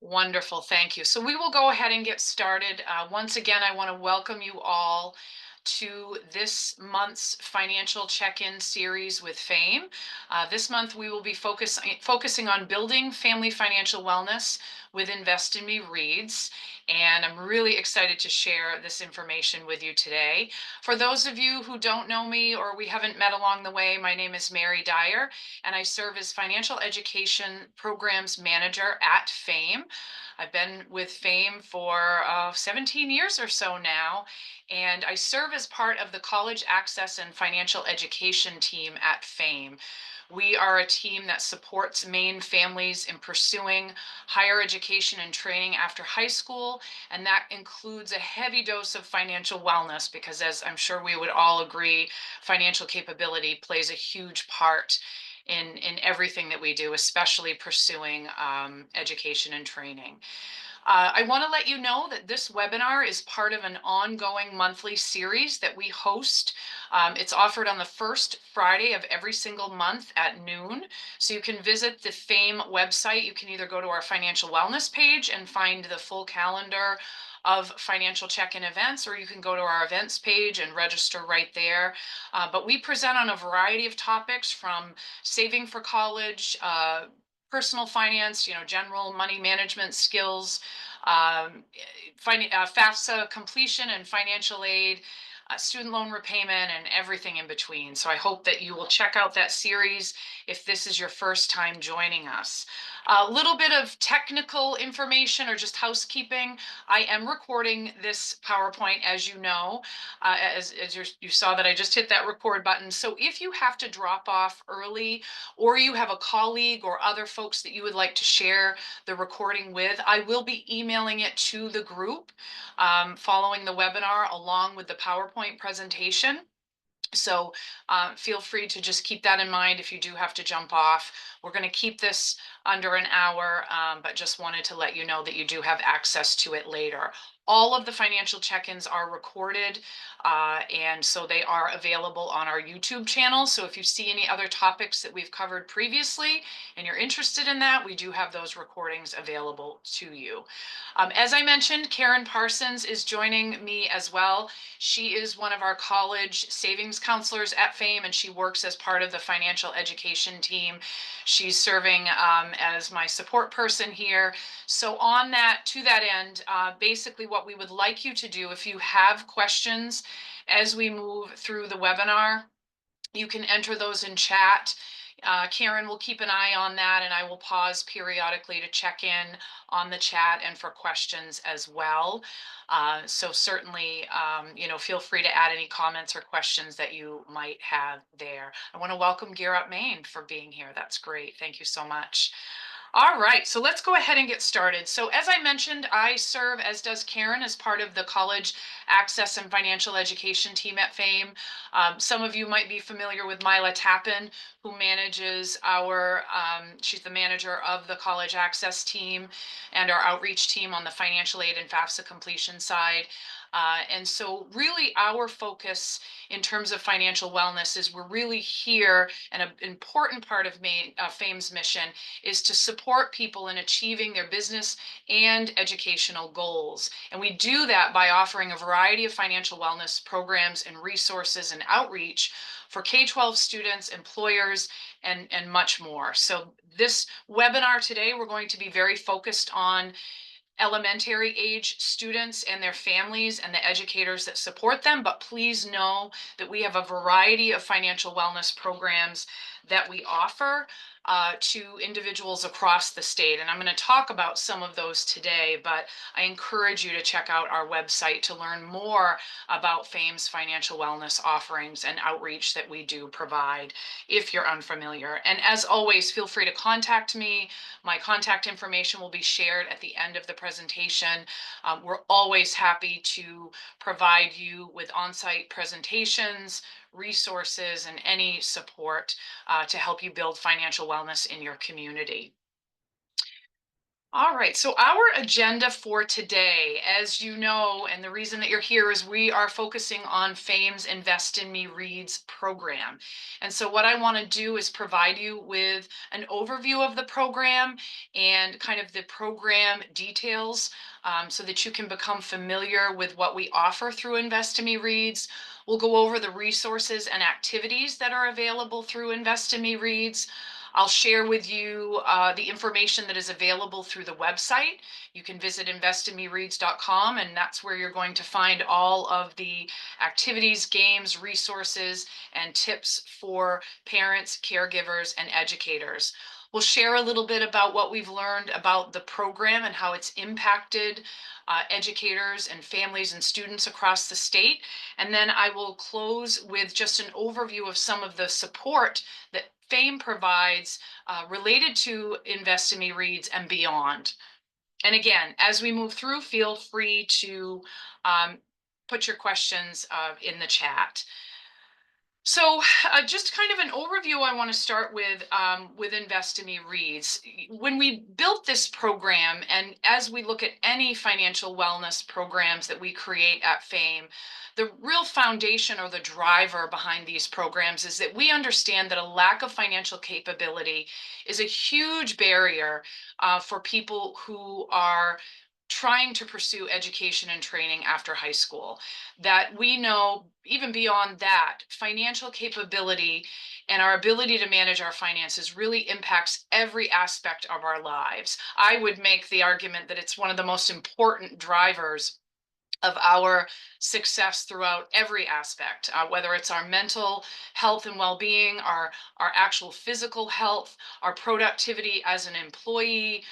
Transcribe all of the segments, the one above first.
Wonderful, thank you. So we will go ahead and get started. Once again, I want to welcome you all to this month's financial check-in series with FAME. This month we will be focusing on building family financial wellness with Invest in Me Reads, and I'm really excited to share this information with you today. For those of you who don't know me or we haven't met along the way, my name is Mary Dyer, and I serve as Financial Education Programs Manager at FAME. I've been with FAME for 17 years or so now, and I serve as part of the College Access and Financial Education team at FAME. We are a team that supports Maine families in pursuing higher education and training after high school, and that includes a heavy dose of financial wellness because, as I'm sure we would all agree, financial capability plays a huge part in everything that we do, especially pursuing education and training. I want to let you know that this webinar is part of an ongoing monthly series that we host. It's offered on the first Friday of every single month at noon. So you can visit the FAME website. You can either go to our financial wellness page and find the full calendar of financial check-in events, or you can go to our events page and register right there. But we present on a variety of topics from saving for college, personal finance, general money management skills, FAFSA completion and financial aid, student loan repayment, and everything in between. So I hope that you will check out that series if this is your first time joining us. A little bit of technical information or just housekeeping. I am recording this PowerPoint, as you know, as you saw that I just hit that record button. So if you have to drop off early, or you have a colleague or other folks that you would like to share the recording with, I will be emailing it to the group following the webinar along with the PowerPoint presentation. So feel free to just keep that in mind if you do have to jump off. We're going to keep this under an hour, but just wanted to let you know that you do have access to it later. All of the financial check-ins are recorded, and so they are available on our YouTube channel. So if you see any other topics that we've covered previously and you're interested in that, we do have those recordings available to you. As I mentioned, Karen Parsons is joining me as well. She is one of our college savings counselors at FAME, and she works as part of the financial education team. She's serving as my support person here. So to that end, basically what we would like you to do, if you have questions as we move through the webinar, you can enter those in chat. Karen will keep an eye on that, and I will pause periodically to check in on the chat and for questions as well. So certainly, feel free to add any comments or questions that you might have there. I want to welcome Gear Up Maine for being here. That's great. Thank you so much. All right, so let's go ahead and get started. So as I mentioned, I serve, as does Karen, as part of the College Access and Financial Education team at FAME. Some of you might be familiar with Mila Tappan, who manages she's the manager of the College Access team and our outreach team on the financial aid and FAFSA completion side. And so really our focus in terms of financial wellness is we're really here, and an important part of FAME's mission is to support people in achieving their business and educational goals. And we do that by offering a variety of financial wellness programs and resources and outreach for K-12 students, employers, and much more. So this webinar today, we're going to be very focused on elementary age students and their families and the educators that support them. But please know that we have a variety of financial wellness programs that we offer to individuals across the state. And I'm going to talk about some of those today, but I encourage you to check out our website to learn more about FAME's financial wellness offerings and outreach that we do provide if you're unfamiliar. And as always, feel free to contact me. My contact information will be shared at the end of the presentation. We're always happy to provide you with on-site presentations, resources, and any support to help you build financial wellness in your community. All right, so our agenda for today, as you know, and the reason that you're here is we are focusing on Fame's Invest in Me Reads program. And so, what I want to do is provide you with an overview of the program and kind of the program details so that you can become familiar with what we offer through Invest in Me Reads. We'll go over the resources and activities that are available through Invest in Me Reads. I'll share with you the information that is available through the website. You can visit investinmereads.com, and that's where you're going to find all of the activities, games, resources, and tips for parents, caregivers, and educators. We'll share a little bit about what we've learned about the program and how it's impacted educators and families and students across the state. And then I will close with just an overview of some of the support that Fame provides related to Invest in Me Reads and beyond. And again, as we move through, feel free to put your questions in the chat. So just kind of an overview I want to start with Invest in Me Reads. When we built this program, and as we look at any financial wellness programs that we create at Fame, the real foundation or the driver behind these programs is that we understand that a lack of financial capability is a huge barrier for people who are trying to pursue education and training after high school. That we know, even beyond that, financial capability and our ability to manage our finances really impacts every aspect of our lives. I would make the argument that it's one of the most important drivers of our success throughout every aspect, whether it's our mental health and well-being, our actual physical health, our productivity as an employee,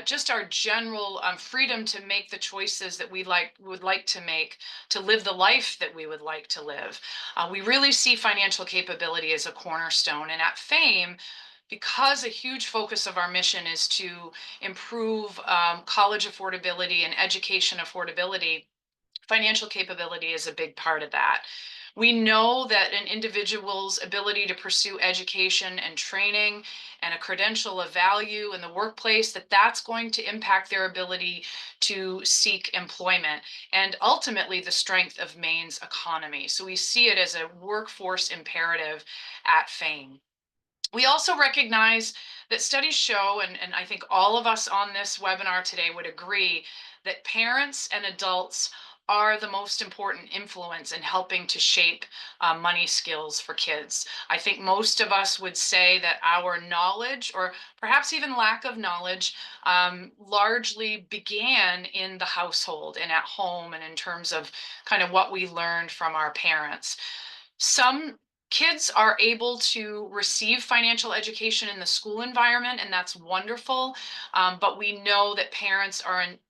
just our general freedom to make the choices that would like to make to live the life that we would like to live. We really see financial capability as a cornerstone, and at Fame, because a huge focus of our mission is to improve college affordability and education affordability, financial capability is a big part of that. We know that an individual's ability to pursue education and training and a credential of value in the workplace, that's going to impact their ability to seek employment and ultimately the strength of Maine's economy. So we see it as a workforce imperative at Fame. We also recognize that studies show, and I think all of us on this webinar today would agree, that parents and adults are the most important influence in helping to shape money skills for kids. I think most of us would say that our knowledge, or perhaps even lack of knowledge, largely began in the household and at home, and in terms of kind of what we learned from our parents. Some kids are able to receive financial education in the school environment, and that's wonderful. But we know that parents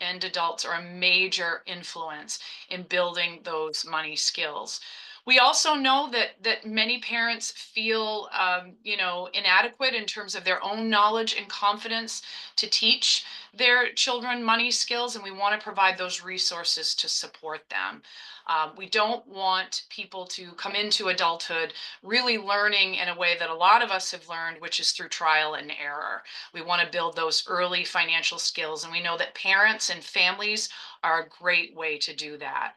and adults are a major influence in building those money skills. We also know that many parents feel, inadequate in terms of their own knowledge and confidence to teach their children money skills, and we want to provide those resources to support them. We don't want people to come into adulthood really learning in a way that a lot of us have learned, which is through trial and error. We want to build those early financial skills, and we know that parents and families are a great way to do that.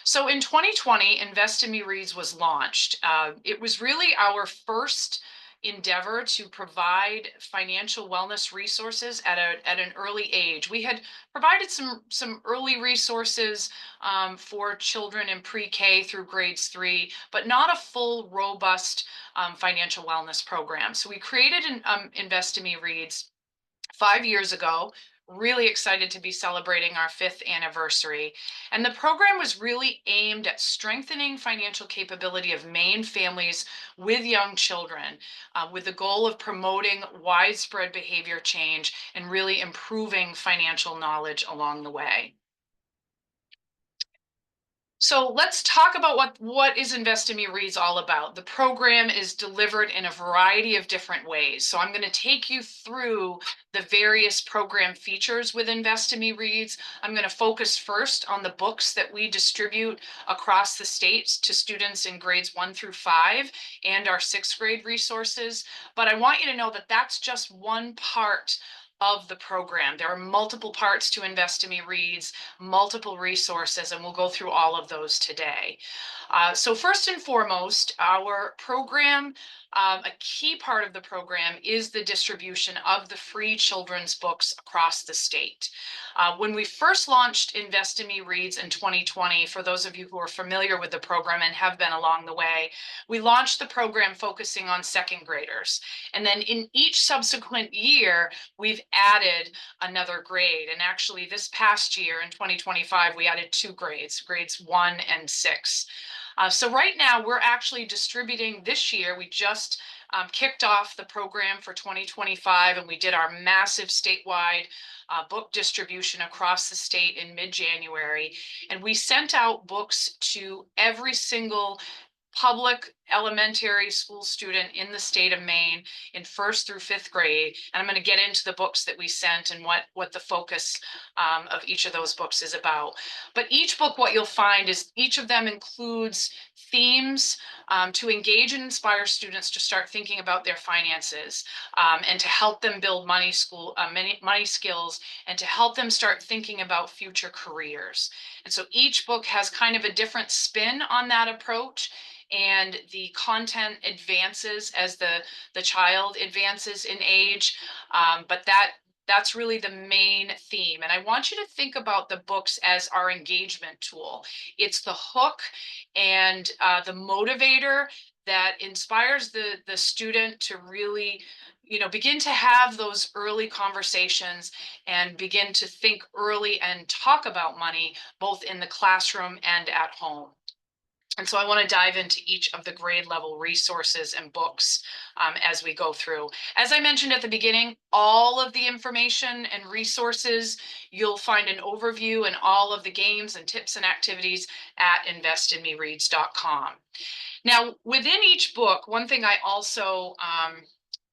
So in 2020, Invest in Me Reads was launched. It was really our first endeavor to provide financial wellness resources at an early age. We had provided some early resources for children in pre-K through grades 3, but not a full, robust financial wellness program. So we created Invest in Me Reads 5 years ago. Really excited to be celebrating our 5th anniversary. And the program was really aimed at strengthening financial capability of Maine families with young children, with the goal of promoting widespread behavior change and really improving financial knowledge along the way. So let's talk about what is Invest in Me Reads all about. The program is delivered in a variety of different ways. So I'm going to take you through the various program features with Invest in Me Reads. I'm going to focus first on the books that we distribute across the states to students in grades 1 through 5 and our 6th grade resources. But I want you to know that that's just one part of the program. There are multiple parts to Invest in Me Reads, multiple resources, and we'll go through all of those today. So first and foremost, our program, a key part of the program is the distribution of the free children's books across the state. When we first launched Invest in Me Reads in 2020, for those of you who are familiar with the program and have been along the way, we launched the program focusing on second graders. And then in each subsequent year, we've added another grade. And actually this past year in 2025, we added 2 grades, grades 1 and 6. So right now we're actually distributing this year. We just kicked off the program for 2025, and we did our massive statewide book distribution across the state in mid-January. And we sent out books to every single public elementary school student in the state of Maine in 1st through 5th grade. And I'm going to get into the books that we sent and what the focus of each of those books is about. But each book, what you'll find is each of them includes themes to engage and inspire students to start thinking about their finances, and to help them build money skills, and to help them start thinking about future careers. And so each book has kind of a different spin on that approach, and the content advances as the child advances in age. But that's really the main theme. And I want you to think about the books as our engagement tool. It's the hook and the motivator that inspires the student to really, begin to have those early conversations and begin to think early and talk about money, both in the classroom and at home. And so I want to dive into each of the grade level resources and books as we go through. As I mentioned at the beginning, all of the information and resources, you'll find an overview and all of the games and tips and activities at investinmereads.com. Now, within each book, one thing I also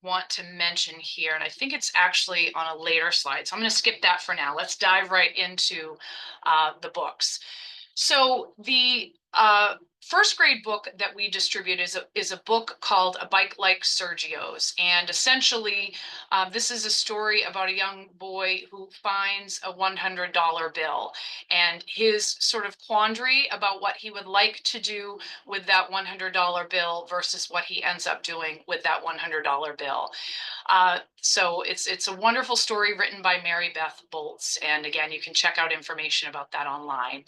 want to mention here, and I think it's actually on a later slide, so I'm going to skip that for now. Let's dive right into the books. So the first grade book that we distribute is a book called A Bike Like Sergio's. And essentially, this is a story about a young boy who finds a $100 bill and his sort of quandary about what he would like to do with that $100 bill versus what he ends up doing with that $100 bill. So it's a wonderful story written by Mary Beth Boltz. And again, you can check out information about that online.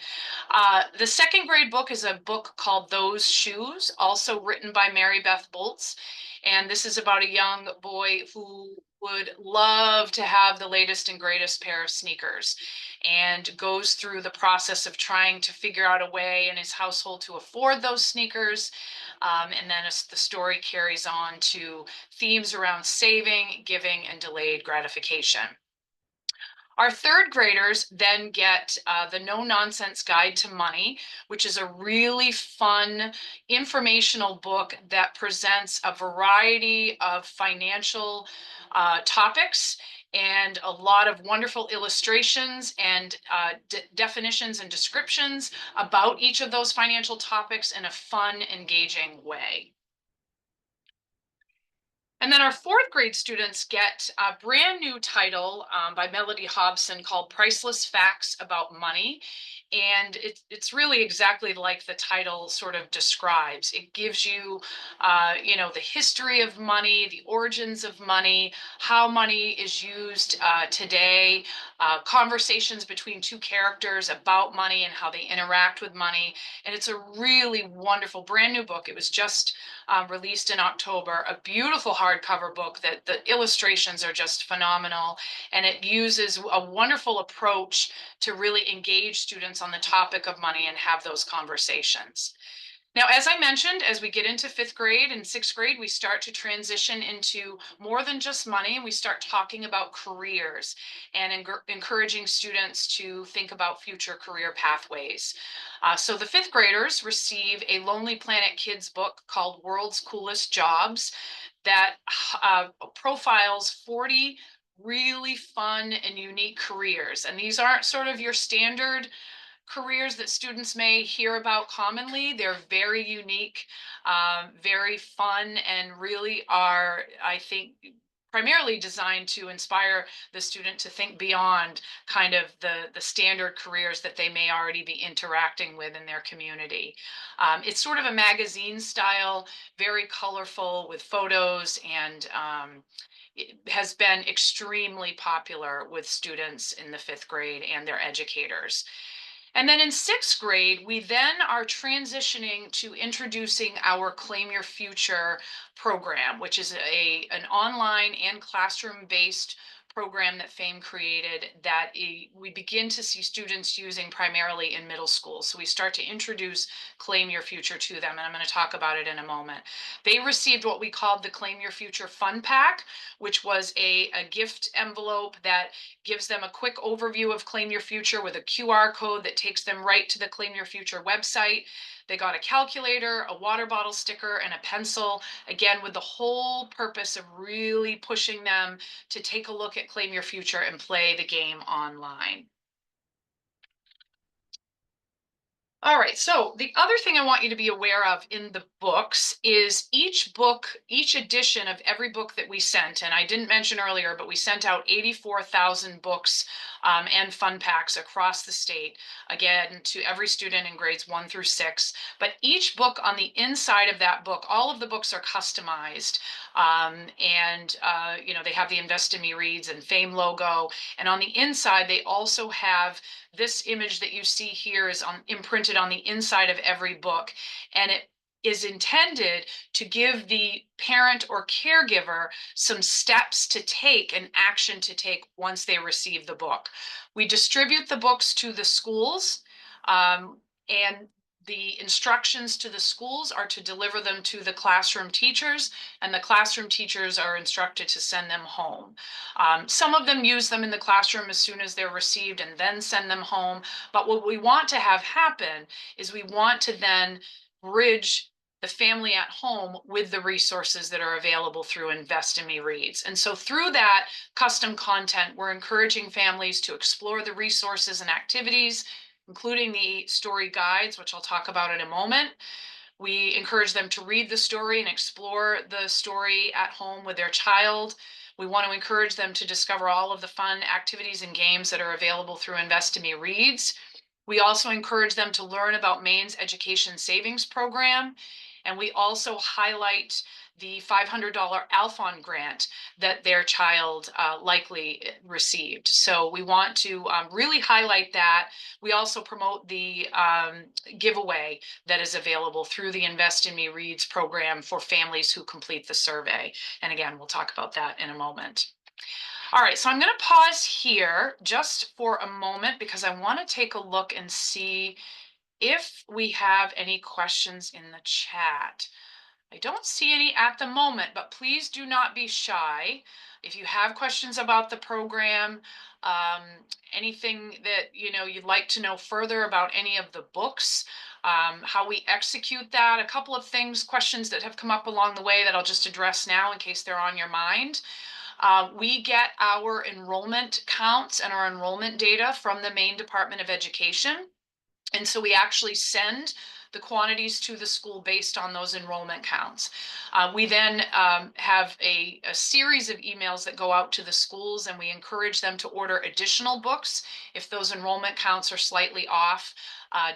The second grade book is a book called Those Shoes, also written by Mary Beth Boltz. And this is about a young boy who would love to have the latest and greatest pair of sneakers, and goes through the process of trying to figure out a way in his household to afford those sneakers. And then the story carries on to themes around saving, giving, and delayed gratification. Our third graders then get the No Nonsense Guide to Money, which is a really fun informational book that presents a variety of financial topics and a lot of wonderful illustrations and definitions and descriptions about each of those financial topics in a fun, engaging way. And then our fourth grade students get a brand new title by Melody Hobson called Priceless Facts About Money. And it's really exactly like the title sort of describes. It gives you, the history of money, the origins of money, how money is used today, conversations between two characters about money and how they interact with money. And it's a really wonderful brand new book. It was just released in October, a beautiful hardcover book that the illustrations are just phenomenal. And it uses a wonderful approach to really engage students on the topic of money and have those conversations. Now, as I mentioned, as we get into 5th grade and 6th grade, we start to transition into more than just money. We start talking about careers and encouraging students to think about future career pathways. So the 5th graders receive a Lonely Planet Kids book called World's Coolest Jobs that profiles 40 really fun and unique careers. And these aren't sort of your standard careers that students may hear about commonly. They're very unique, very fun, and really are, I think, primarily designed to inspire the student to think beyond kind of the standard careers that they may already be interacting with in their community. It's sort of a magazine style, very colorful with photos, and it has been extremely popular with students in the 5th grade and their educators. And then in 6th grade, we then are transitioning to introducing our Claim Your Future program, which is an online and classroom-based program that FAME created that we begin to see students using primarily in middle school. So we start to introduce Claim Your Future to them, and I'm going to talk about it in a moment. They received what we called the Claim Your Future Fun Pack, which was a gift envelope that gives them a quick overview of Claim Your Future with a QR code that takes them right to the Claim Your Future website. They got a calculator, a water bottle sticker, and a pencil, again, with the whole purpose of really pushing them to take a look at Claim Your Future and play the game online. All right, so the other thing I want you to be aware of in the books is each book, each edition of every book that we sent, and I didn't mention earlier, but we sent out 84,000 books and fun packs across the state, again, to every student in grades 1 through 6. But each book on the inside of that book, all of the books are customized. They have the Invest in Me Reads and FAME logo. And on the inside, they also have this image that you see here is imprinted on the inside of every book, and it is intended to give the parent or caregiver some steps to take and action to take once they receive the book. We distribute the books to the schools, and the instructions to the schools are to deliver them to the classroom teachers, and the classroom teachers are instructed to send them home. Some of them use them in the classroom as soon as they're received and then send them home. But what we want to have happen is we want to then bridge the family at home with the resources that are available through Invest in Me Reads. And so through that custom content, we're encouraging families to explore the resources and activities, including the story guides, which I'll talk about in a moment. We encourage them to read the story and explore the story at home with their child. We want to encourage them to discover all of the fun activities and games that are available through Invest in Me Reads. We also encourage them to learn about Maine's education savings program. And we also highlight the $500 Alphon grant that their child likely received. So we want to really highlight that. We also promote the giveaway that is available through the Invest in Me Reads program for families who complete the survey. And again, we'll talk about that in a moment. All right, so I'm going to pause here just for a moment because I want to take a look and see if we have any questions in the chat. I don't see any at the moment, but please do not be shy. If you have questions about the program, um, anything that you'd like to know further about any of the books, how we execute that, a couple of things, questions that have come up along the way that I'll just address now in case they're on your mind. We get our enrollment counts and our enrollment data from the Maine Department of Education. And so we actually send the quantities to the school based on those enrollment counts. We then have a series of emails that go out to the schools, and we encourage them to order additional books if those enrollment counts are slightly off,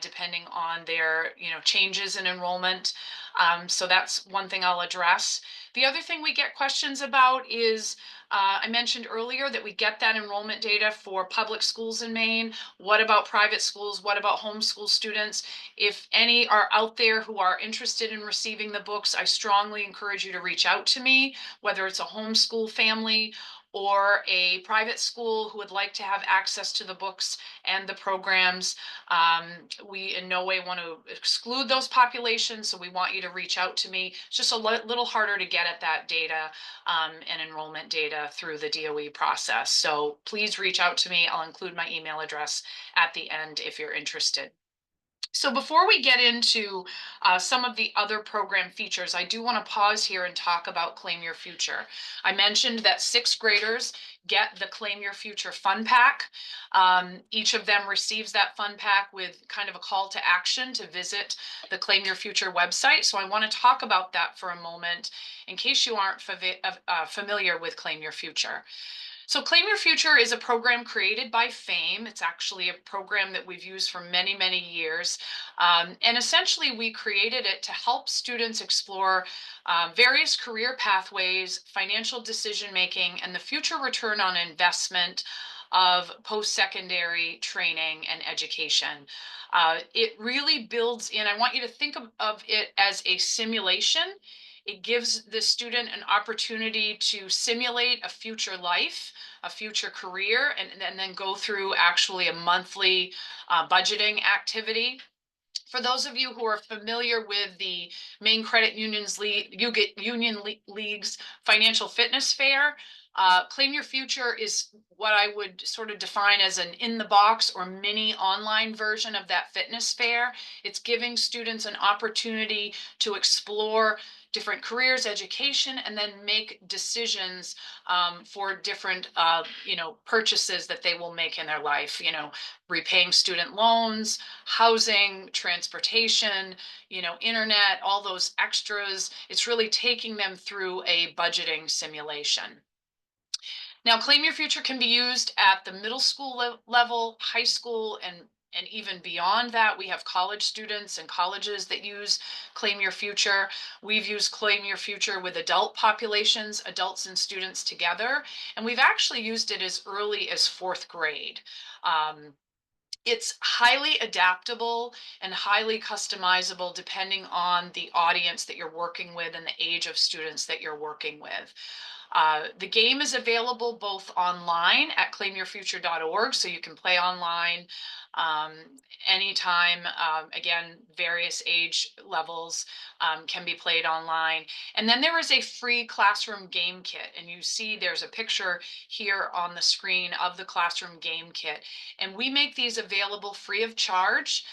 depending on their changes in enrollment. So that's one thing I'll address. The other thing we get questions about is, I mentioned earlier that we get that enrollment data for public schools in Maine. What about private schools? What about homeschool students? If any are out there who are interested in receiving the books, I strongly encourage you to reach out to me, whether it's a homeschool family or a private school who would like to have access to the books and the programs. We in no way want to exclude those populations, so we want you to reach out to me. It's just a little harder to get at that data and enrollment data through the DOE process. So please reach out to me. I'll include my email address at the end if you're interested. So before we get into some of the other program features, I do want to pause here and talk about Claim Your Future. I mentioned that sixth graders get the Claim Your Future fun pack. Each of them receives that fun pack with kind of a call to action to visit the Claim Your Future website. So I want to talk about that for a moment in case you aren't familiar with Claim Your Future. So Claim Your Future is a program created by FAME. It's actually a program that we've used for many, many years. And essentially, we created it to help students explore various career pathways, financial decision making, and the future return on investment of post-secondary training and education. It really builds in, I want you to think of it as a simulation. It gives the student an opportunity to simulate a future life, a future career, and then go through actually a monthly budgeting activity. For those of you who are familiar with the Maine Credit League's Financial Fitness Fair, Claim Your Future is what I would sort of define as an in the box or mini online version of that fitness fair. It's giving students an opportunity to explore different careers, education, and then make decisions for different, purchases that they will make in their life. Repaying student loans, housing, transportation, internet, all those extras. It's really taking them through a budgeting simulation. Now, Claim Your Future can be used at the middle school level, high school, and even beyond that. We have college students and colleges that use Claim Your Future. We've used Claim Your Future with adult populations, adults and students together, and we've actually used it as early as fourth grade. It's highly adaptable and highly customizable depending on the audience that you're working with and the age of students that you're working with. The game is available both online at claimyourfuture.org, so you can play online um, anytime. Again, various age levels can be played online. And then there is a free classroom game kit, and you see there's a picture here on the screen of the classroom game kit. And we make these available free of charge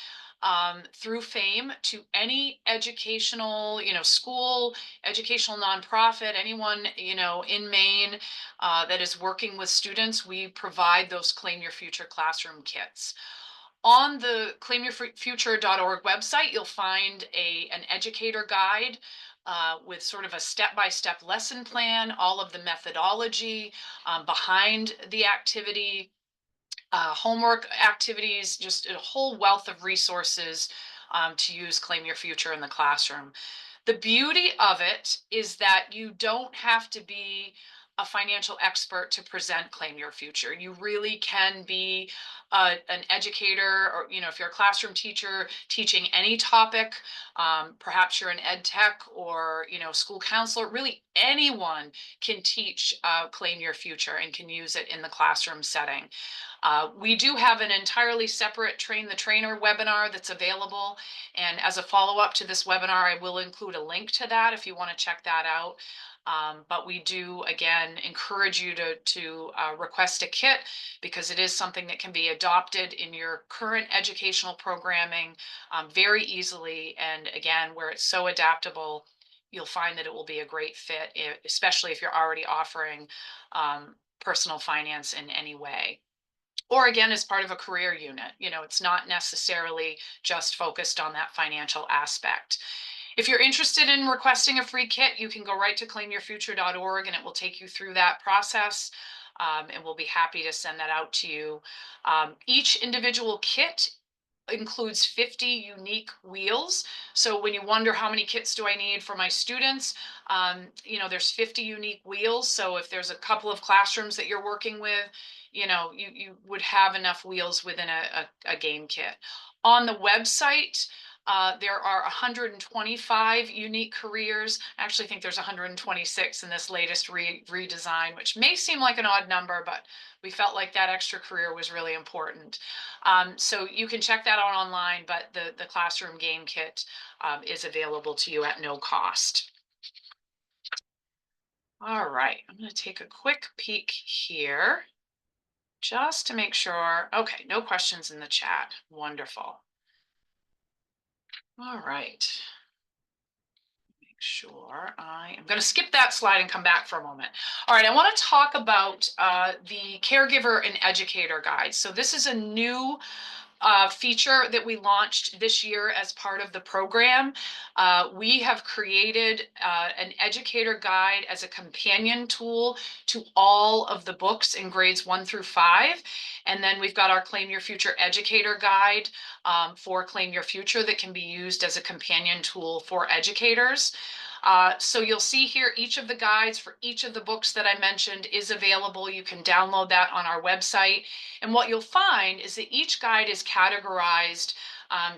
through FAME to any educational, school, educational nonprofit, anyone, in Maine that is working with students. We provide those Claim Your Future classroom kits. On the claimyourfuture.org website, you'll find an educator guide with sort of a step-by-step lesson plan, all of the methodology behind the activity, homework activities, just a whole wealth of resources to use Claim Your Future in the classroom. The beauty of it is that you don't have to be a financial expert to present Claim Your Future. You really can be an educator, or if you're a classroom teacher teaching any topic, perhaps you're an ed tech or school counselor. Really, anyone can teach Claim Your Future and can use it in the classroom setting. We do have an entirely separate Train the Trainer webinar that's available. And as a follow-up to this webinar, I will include a link to that if you want to check that out. But we do, again, encourage you to request a kit because it is something that can be adopted in your current educational programming very easily. And again, where it's so adaptable, you'll find that it will be a great fit, especially if you're already offering personal finance in any way. Or again, as part of a career unit. It's not necessarily just focused on that financial aspect. If you're interested in requesting a free kit, you can go right to claimyourfuture.org and it will take you through that process. And we'll be happy to send that out to you. Each individual kit includes 50 unique wheels. So when you wonder how many kits do I need for my students, there's 50 unique wheels. So if there's a couple of classrooms that you're working with, you would have enough wheels within a game kit. On the website, there are 125 unique careers. I actually think there's 126 in this latest redesign, which may seem like an odd number, but we felt like that extra career was really important. So you can check that out online, but the classroom game kit is available to you at no cost. All right, I'm going to take a quick peek here just to make sure. Okay, no questions in the chat. Wonderful. All right. Make sure I am going to skip that slide and come back for a moment. All right, I want to talk about the caregiver and educator guide. So this is a new feature that we launched this year as part of the program. We have created an educator guide as a companion tool to all of the books in grades 1 through 5. And then we've got our Claim Your Future educator guide for Claim Your Future that can be used as a companion tool for educators. So you'll see here each of the guides for each of the books that I mentioned is available. You can download that on our website. And what you'll find is that each guide is categorized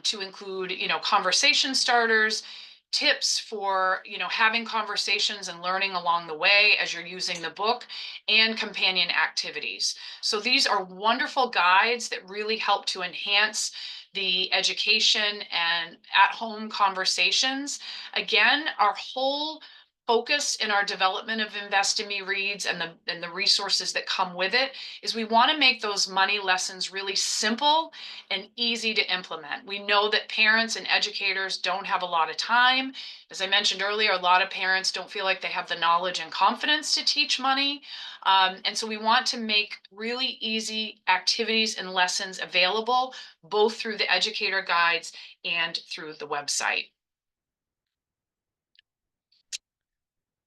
to include, conversation starters, tips for, having conversations and learning along the way as you're using the book, and companion activities. So these are wonderful guides that really help to enhance the education and at-home conversations. Again, our whole focus in our development of Invest in Me Reads and the resources that come with it is we want to make those money lessons really simple and easy to implement. We know that parents and educators don't have a lot of time. As I mentioned earlier, a lot of parents don't feel like they have the knowledge and confidence to teach money. And so we want to make really easy activities and lessons available, both through the educator guides and through the website.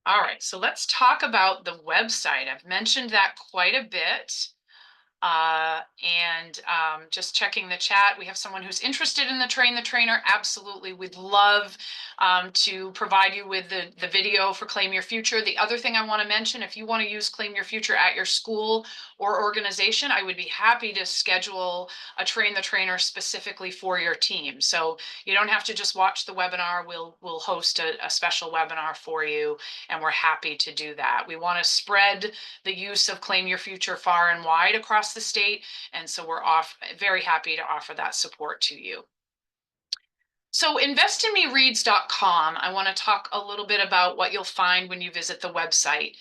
All right, so let's talk about the website. I've mentioned that quite a bit. And just checking the chat, we have someone who's interested in the Train the Trainer. Absolutely, we'd love to provide you with the video for Claim Your Future. The other thing I want to mention, if you want to use Claim Your Future at your school or organization, I would be happy to schedule a Train the Trainer specifically for your team. So you don't have to just watch the webinar. We'll host a special webinar for you, and we're happy to do that. We want to spread the use of Claim Your Future far and wide across the state. And so we're very happy to offer that support to you. So investinmereads.com, I want to talk a little bit about what you'll find when you visit the website.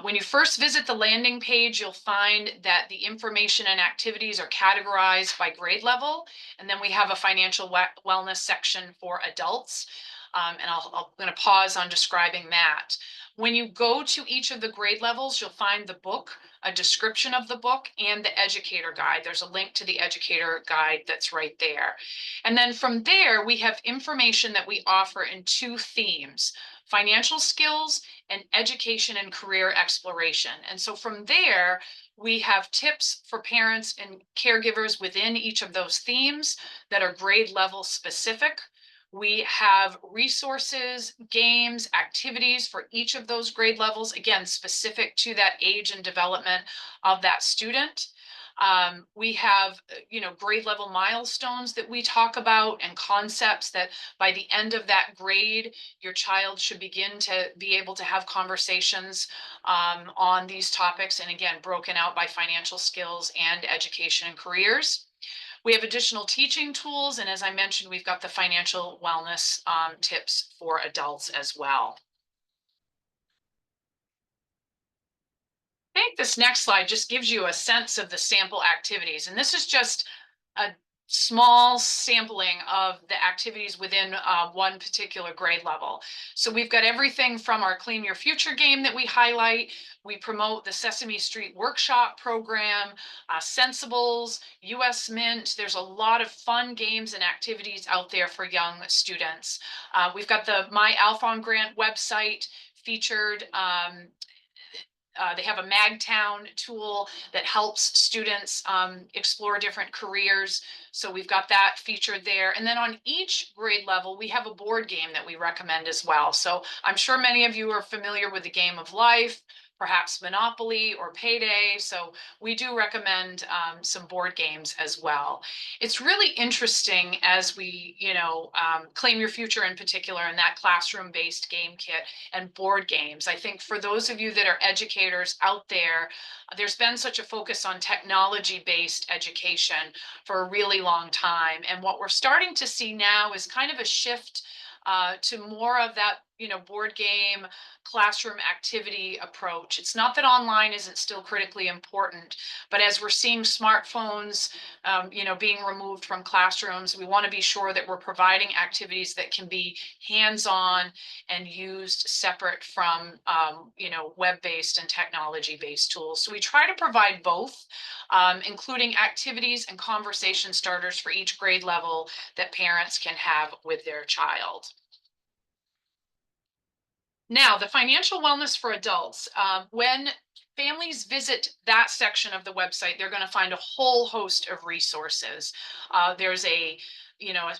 When you first visit the landing page, you'll find that the information and activities are categorized by grade level. And then we have a financial wellness section for adults. And I'm going to pause on describing that. When you go to each of the grade levels, you'll find the book, a description of the book, and the educator guide. There's a link to the educator guide that's right there. And then from there, we have information that we offer in two themes: financial skills and education and career exploration. And so from there, we have tips for parents and caregivers within each of those themes that are grade level specific. We have resources, games, activities for each of those grade levels, again, specific to that age and development of that student. We have, grade level milestones that we talk about and concepts that by the end of that grade, your child should begin to be able to have conversations on these topics. And again, broken out by financial skills and education and careers. We have additional teaching tools. And as I mentioned, we've got the financial wellness tips for adults as well. I think this next slide just gives you a sense of the sample activities. And this is just a small sampling of the activities within one particular grade level. So we've got everything from our Claim Your Future game that we highlight. We promote the Sesame Street Workshop program, Sensibles, US Mint. There's a lot of fun games and activities out there for young students. We've got the My Alphon Grant website featured. They have a Magtown tool that helps students explore different careers. So we've got that featured there. And then on each grade level, we have a board game that we recommend as well. So I'm sure many of you are familiar with the Game of Life, perhaps Monopoly or Payday. So we do recommend some board games as well. It's really interesting as we, Claim Your Future in particular, and that classroom-based game kit and board games. I think for those of you that are educators out there, there's been such a focus on technology-based education for a really long time. And what we're starting to see now is kind of a shift to more of that board game, classroom activity approach. It's not that online isn't still critically important, but as we're seeing smartphones, being removed from classrooms, we want to be sure that we're providing activities that can be hands-on and used separate from, web-based and technology-based tools. So we try to provide both, including activities and conversation starters for each grade level that parents can have with their child. Now, the financial wellness for adults. When families visit that section of the website, they're going to find a whole host of resources. There's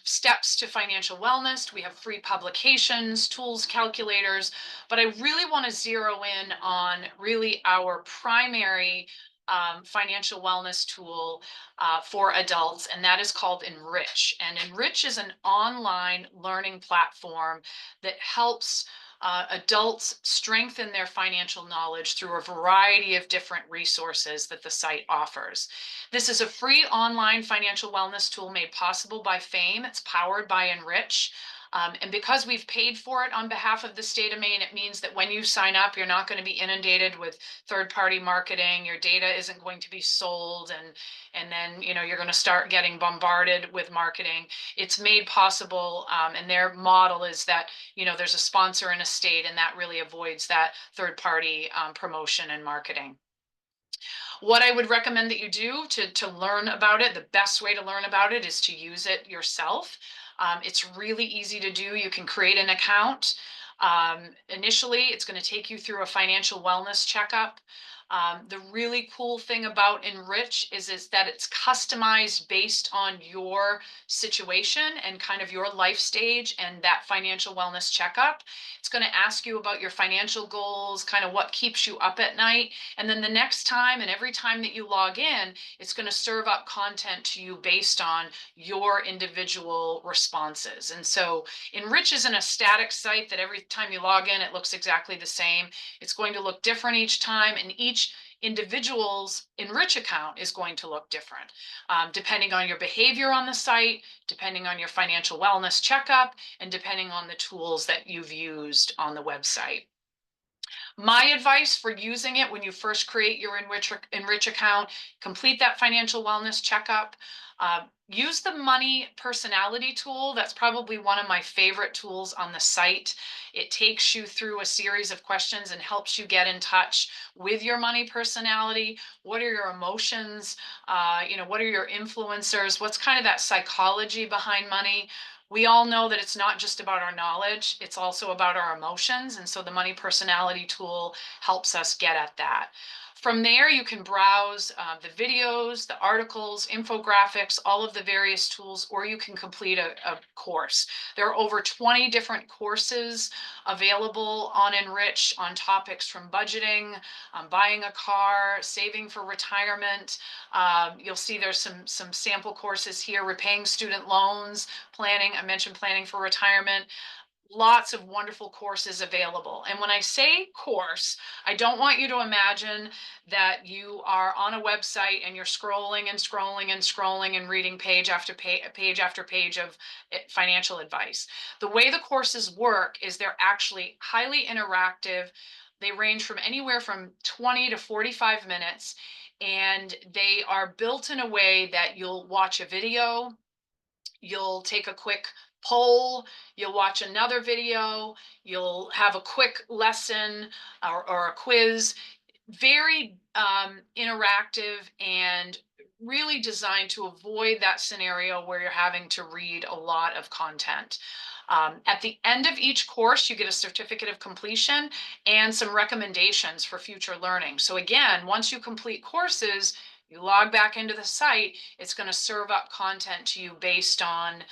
steps to financial wellness. We have free publications, tools, calculators, but I really want to zero in on really our primary financial wellness tool for adults, and that is called Enrich. And Enrich is an online learning platform that helps adults strengthen their financial knowledge through a variety of different resources that the site offers. This is a free online financial wellness tool made possible by FAME. It's powered by Enrich. And because we've paid for it on behalf of the state of Maine, it means that when you sign up, you're not going to be inundated with third-party marketing. Your data isn't going to be sold, and then you're going to start getting bombarded with marketing. It's made possible, and their model is that there's a sponsor in a state, and that really avoids that third-party promotion and marketing. What I would recommend that you do to learn about it, the best way to learn about it is to use it yourself. It's really easy to do. You can create an account. Initially, it's going to take you through a financial wellness checkup. The really cool thing about Enrich is that it's customized based on your situation and kind of your life stage and that financial wellness checkup. It's going to ask you about your financial goals, kind of what keeps you up at night. And then the next time and every time that you log in, it's going to serve up content to you based on your individual responses. And so Enrich isn't a static site that every time you log in, it looks exactly the same. It's going to look different each time, and each individual's Enrich account is going to look different, depending on your behavior on the site, depending on your financial wellness checkup, and depending on the tools that you've used on the website. My advice for using it: when you first create your Enrich account, complete that financial wellness checkup. Use the money personality tool. That's probably one of my favorite tools on the site. It takes you through a series of questions and helps you get in touch with your money personality. What are your emotions? What are your influencers? What's kind of that psychology behind money? We all know that it's not just about our knowledge, it's also about our emotions. And so the money personality tool helps us get at that. From there, you can browse the videos, the articles, infographics, all of the various tools, or you can complete a course. There are over 20 different courses available on Enrich on topics from budgeting, buying a car, saving for retirement. You'll see there's some sample courses here: repaying student loans, planning. I mentioned planning for retirement. Lots of wonderful courses available. And when I say course, I don't want you to imagine that you are on a website and you're scrolling and scrolling and scrolling and reading page after page of financial advice. The way the courses work is they're actually highly interactive. They range from anywhere from 20 to 45 minutes, and they are built in a way that you'll watch a video, you'll take a quick poll, you'll watch another video, you'll have a quick lesson or a quiz. Very interactive and really designed to avoid that scenario where you're having to read a lot of content. At the end of each course, you get a certificate of completion and some recommendations for future learning. So again, once you complete courses, you log back into the site, it's going to serve up content to you based on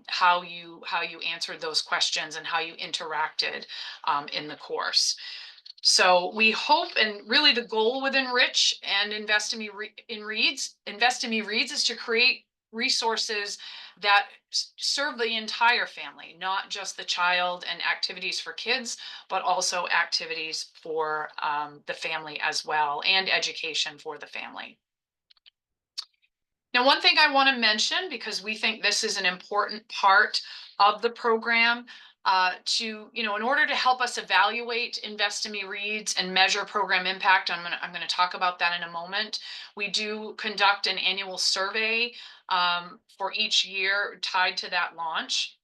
how you answered those questions and how you interacted in the course. So we hope, and really the goal with Enrich and Invest in Me Reads is to create resources that serve the entire family, not just the child, and activities for kids, but also activities for the family as well, and education for the family. Now, one thing I want to mention, because we think this is an important part of the program, in order to help us evaluate Invest in Me Reads and measure program impact, I'm gonna talk about that in a moment. We do conduct an annual survey for each year tied to that launch.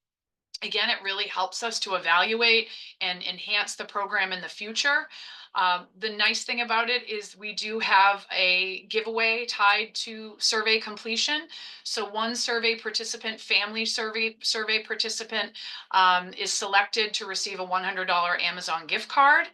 Again, it really helps us to evaluate and enhance the program in the future. The nice thing about it is we do have a giveaway tied to survey completion. So one family survey participant, is selected to receive a $100 Amazon gift card.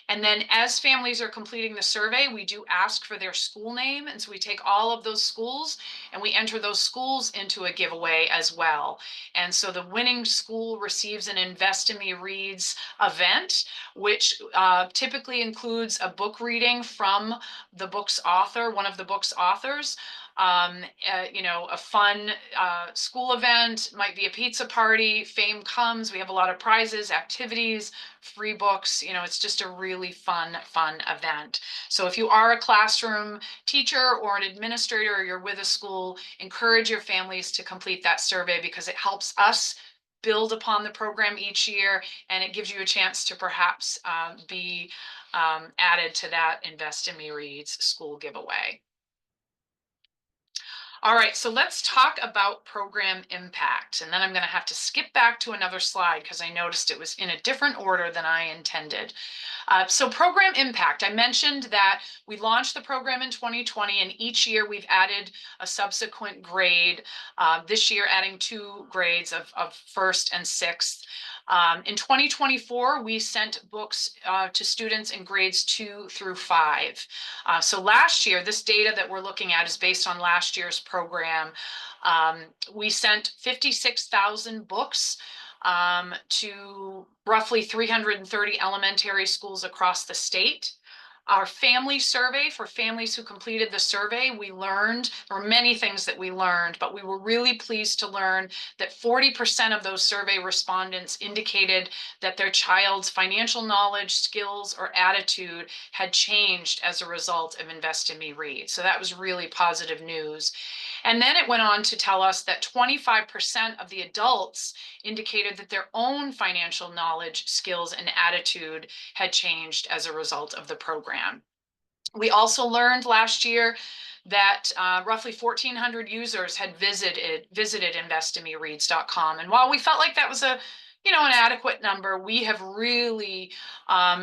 And then as families are completing the survey, we do ask for their school name. And so we take all of those schools and we enter those schools into a giveaway as well. And so the winning school receives an Invest in Me Reads event, which typically includes a book reading from the book's author, one of the book's authors. A fun school event, might be a pizza party, fame comes, we have a lot of prizes, activities, free books. It's just a really fun event. So if you are a classroom teacher or an administrator, or you're with a school, encourage your families to complete that survey because it helps us build upon the program each year, and it gives you a chance to perhaps be added to that Invest in Me Reads school giveaway. All right, so let's talk about program impact. And then I'm going to have to skip back to another slide because I noticed it was in a different order than I intended. So program impact, I mentioned that we launched the program in 2020, and each year we've added a subsequent grade, this year adding 2 grades of first and sixth. In 2024, we sent books to students in grades 2 through 5. So last year, this data that we're looking at is based on last year's program. We sent 56,000 books to roughly 330 elementary schools across the state. Our family survey, for families who completed the survey, there were many things that we learned, but we were really pleased to learn that 40% of those survey respondents indicated that their child's financial knowledge, skills, or attitude had changed as a result of Invest in Me Read. So that was really positive news. And then it went on to tell us that 25% of the adults indicated that their own financial knowledge, skills, and attitude had changed as a result of the program. We also learned last year that roughly 1,400 users had visited investinmereads.com. And while we felt like that was an adequate number, we have really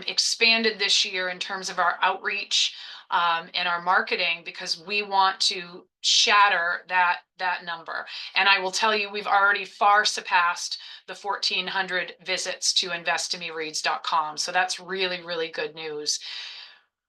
expanded this year in terms of our outreach and our marketing, because we want to shatter that number. And I will tell you, we've already far surpassed the 1,400 visits to investinmereads.com. So that's really, really good news.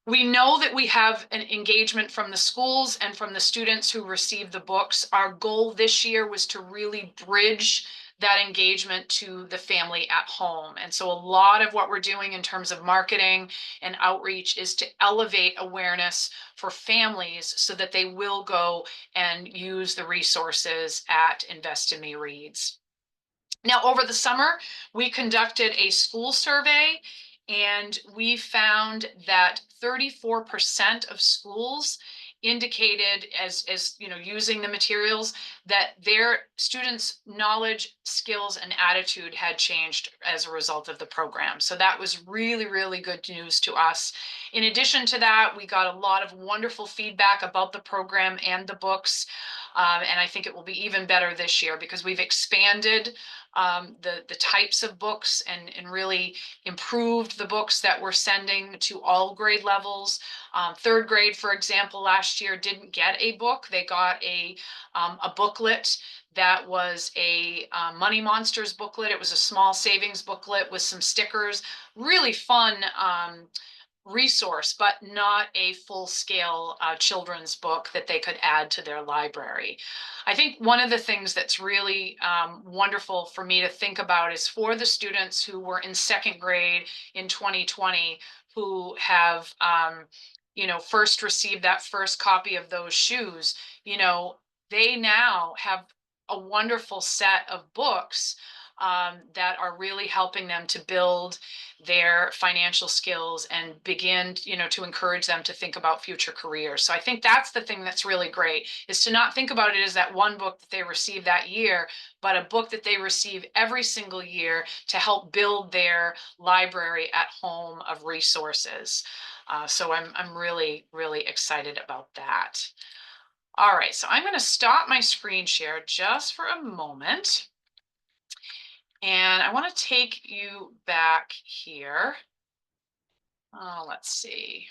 We know that we have an engagement from the schools and from the students who receive the books. Our goal this year was to really bridge that engagement to the family at home. And so a lot of what we're doing in terms of marketing and outreach is to elevate awareness for families so that they will go and use the resources at Invest in Me Reads. Now, over the summer, we conducted a school survey, and we found that 34% of schools indicated, as using the materials, that their students' knowledge, skills, and attitude had changed as a result of the program. So that was really, really good news to us. In addition to that, we got a lot of wonderful feedback about the program and the books. And I think it will be even better this year because we've expanded the types of books and really improved the books that we're sending to all grade levels. Third grade, for example, last year didn't get a book. They got a booklet that was a Money Monsters booklet. It was a small savings booklet with some stickers. Really fun resource, but not a full-scale children's book that they could add to their library. I think one of the things that's really wonderful for me to think about is for the students who were in second grade in 2020 who have first received that first copy of those shoes. They now have a wonderful set of books that are really helping them to build their financial skills and begin, to encourage them to think about future careers. So I think that's the thing that's really great, is to not think about it as that one book that they receive that year, but a book that they receive every single year to help build their library at home of resources. So I'm really, really excited about that. All right, so I'm going to stop my screen share just for a moment. And I want to take you back here. Let's see.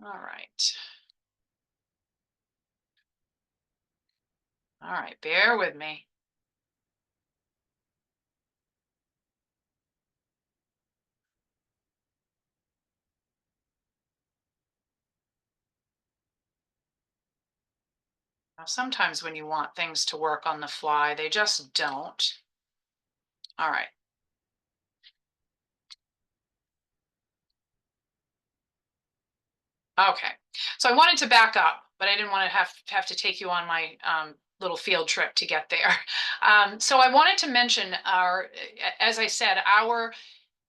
All right. All right, bear with me. Now, sometimes when you want things to work on the fly, they just don't. All right. Okay. So I wanted to back up, but I didn't want to have to take you on my little field trip to get there. So I wanted to mention as I said, our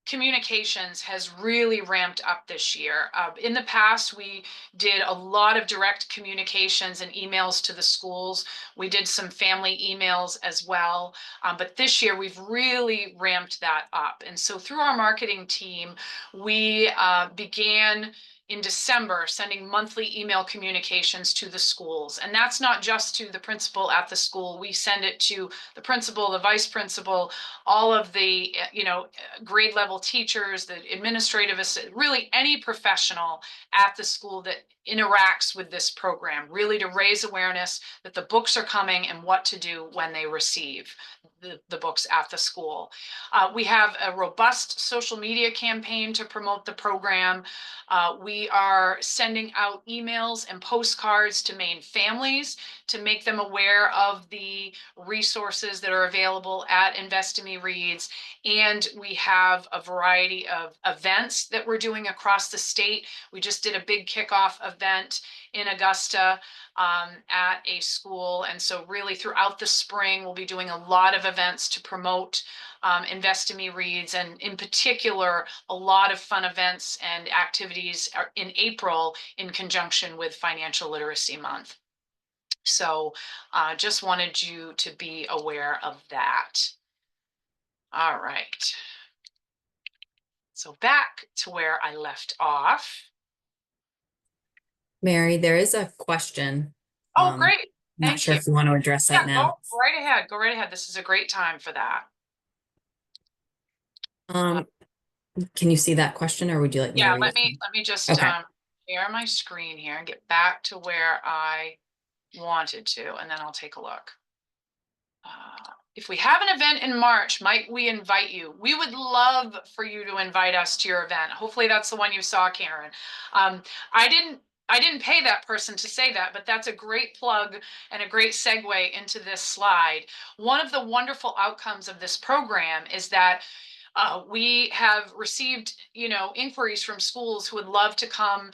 communications has really ramped up this year. In the past, we did a lot of direct communications and emails to the schools. We did some family emails as well. But this year, we've really ramped that up. And so through our marketing team, we began in December sending monthly email communications to the schools. And that's not just to the principal at the school. We send it to the principal, the vice principal, all of the, grade level teachers, the administrative assistant, really any professional at the school that interacts with this program, really to raise awareness that the books are coming and what to do when they receive the books at the school. We have a robust social media campaign to promote the program. We are sending out emails and postcards to Maine families to make them aware of the resources that are available at Invest in Me Reads. And we have a variety of events that we're doing across the state. We just did a big kickoff event in Augusta at a school. And so really throughout the spring, we'll be doing a lot of events to promote Invest in Me Reads, and in particular, a lot of fun events and activities in April in conjunction with Financial Literacy Month. So just wanted you to be aware of that. All right. So back to where I left off. Mary, there is a question. Oh, great. Not sure if you want to address that now. Go right ahead. Go right ahead. This is a great time for that. Can you see that question, or would you like me to read it? Let me just Okay. share my screen here and get back to where I wanted to, and then I'll take a look. If we have an event in March, might we invite you? We would love for you to invite us to your event. Hopefully that's the one you saw, Karen. I didn't pay that person to say that, but that's a great plug and a great segue into this slide. One of the wonderful outcomes of this program is that we have received, inquiries from schools who would love to come,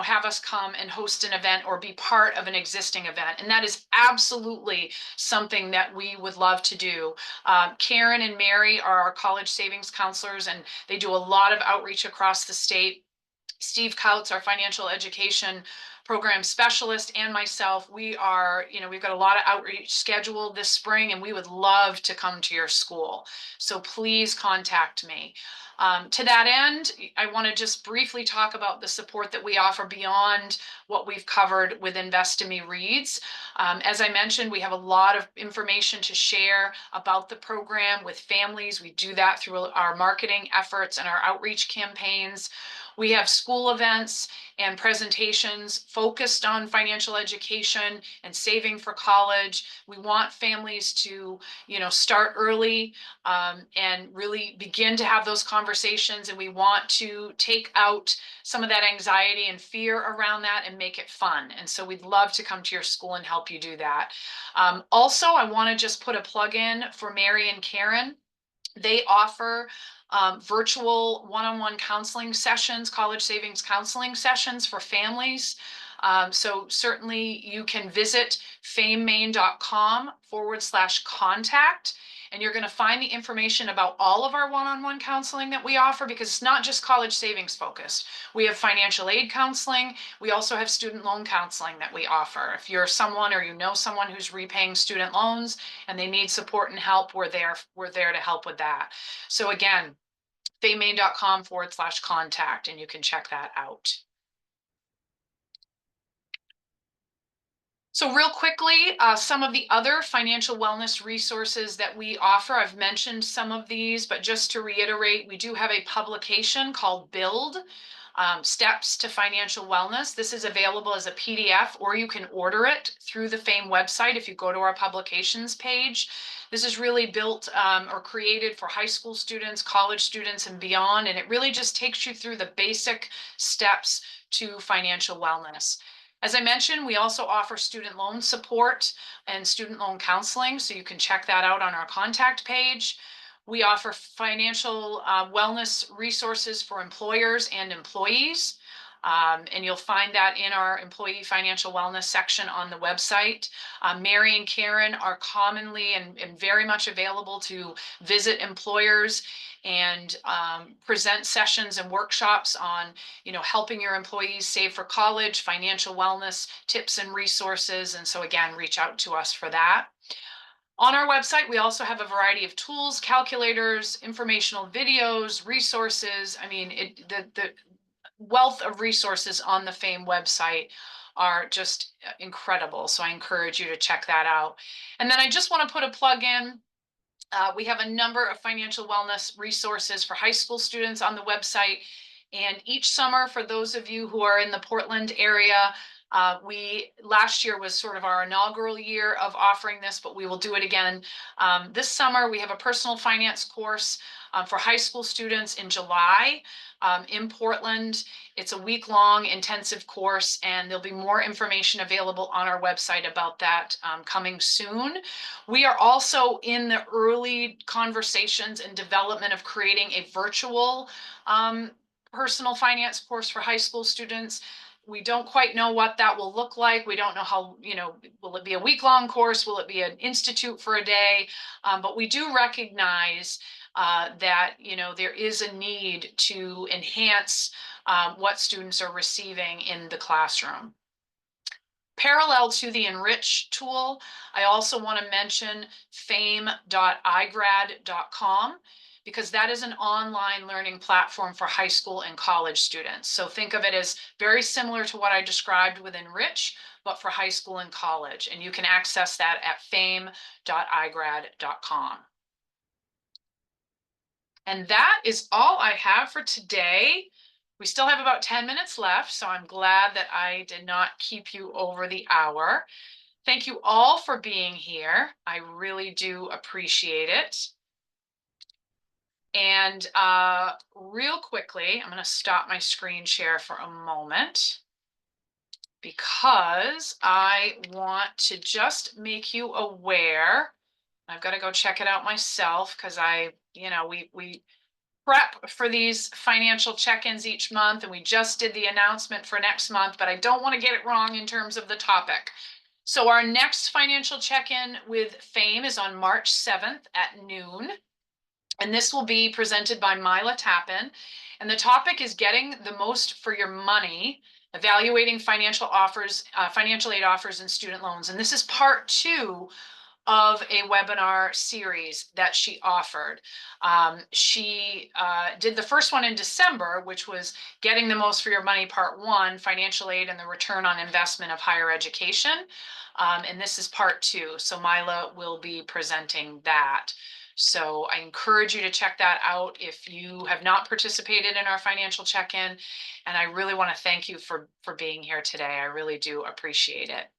have us come and host an event or be part of an existing event. And that is absolutely something that we would love to do. Karen and Mary are our college savings counselors, and they do a lot of outreach across the state. Steve Kautz, our financial education program specialist, and myself, we've got a lot of outreach scheduled this spring, and we would love to come to your school. So please contact me. To that end, I want to just briefly talk about the support that we offer beyond what we've covered with Invest in Me Reads. As I mentioned, we have a lot of information to share about the program with families. We do that through our marketing efforts and our outreach campaigns. We have school events and presentations focused on financial education and saving for college. We want families to, start early and really begin to have those conversations. And we want to take out some of that anxiety and fear around that and make it fun. And so we'd love to come to your school and help you do that. Also, I want to just put a plug in for Mary and Karen. They offer virtual one-on-one counseling sessions, college savings counseling sessions for families. So certainly you can visit famemaine.com/contact. And you're going to find the information about all of our one-on-one counseling that we offer, because it's not just college savings focused. We have financial aid counseling. We also have student loan counseling that we offer. If you're someone or you know someone who's repaying student loans and they need support and help, we're there to help with that. So again, famemaine.com/contact, and you can check that out. So real quickly, some of the other financial wellness resources that we offer, I've mentioned some of these, but just to reiterate, we do have a publication called Build, Steps to Financial Wellness. This is available as a PDF, or you can order it through the FAME website if you go to our publications page. This is really built or created for high school students, college students, and beyond, and it really just takes you through the basic steps to financial wellness. As I mentioned, we also offer student loan support and student loan counseling, so you can check that out on our contact page. We offer financial wellness resources for employers and employees. And you'll find that in our employee financial wellness section on the website. Mary and Karen are commonly and very much available to visit employers and present sessions and workshops on, helping your employees save for college, financial wellness tips and resources. And so again, reach out to us for that. On our website, we also have a variety of tools, calculators, informational videos, resources. I mean, the wealth of resources on the FAME website are just incredible. So I encourage you to check that out. And then I just want to put a plug in. We have a number of financial wellness resources for high school students on the website. And each summer, for those of you who are in the Portland area, last year was sort of our inaugural year of offering this, but we will do it again. This summer, we have a personal finance course for high school students in July in Portland. It's a week-long intensive course, and there'll be more information available on our website about that coming soon. We are also in the early conversations and development of creating a virtual personal finance course for high school students. We don't quite know what that will look like. We don't know how, will it be a week-long course? Will it be an institute for a day? But we do recognize that, there is a need to enhance what students are receiving in the classroom. Parallel to the Enrich tool, I also want to mention fame.igrad.com, because that is an online learning platform for high school and college students. So think of it as very similar to what I described with Enrich, but for high school and college. And you can access that at fame.igrad.com. And that is all I have for today. We still have about 10 minutes left, so I'm glad that I did not keep you over the hour. Thank you all for being here. I really do appreciate it. And real quickly, I'm going to stop my screen share for a moment, because I want to just make you aware. I've got to go check it out myself, because we prep for these financial check-ins each month, and we just did the announcement for next month, but I don't want to get it wrong in terms of the topic. So our next financial check-in with FAME is on March 7th at noon, and this will be presented by Mila Tappan, and the topic is getting the most for your money, evaluating financial aid offers and student loans. And this is part 2 of a webinar series that she offered. She did the first one in December, which was Getting the Most for Your Money, Part 1, Financial Aid and the Return on Investment of Higher Education. And this is part 2. So Mila will be presenting that. So I encourage you to check that out if you have not participated in our financial check-in. And I really want to thank you for being here today. I really do appreciate it.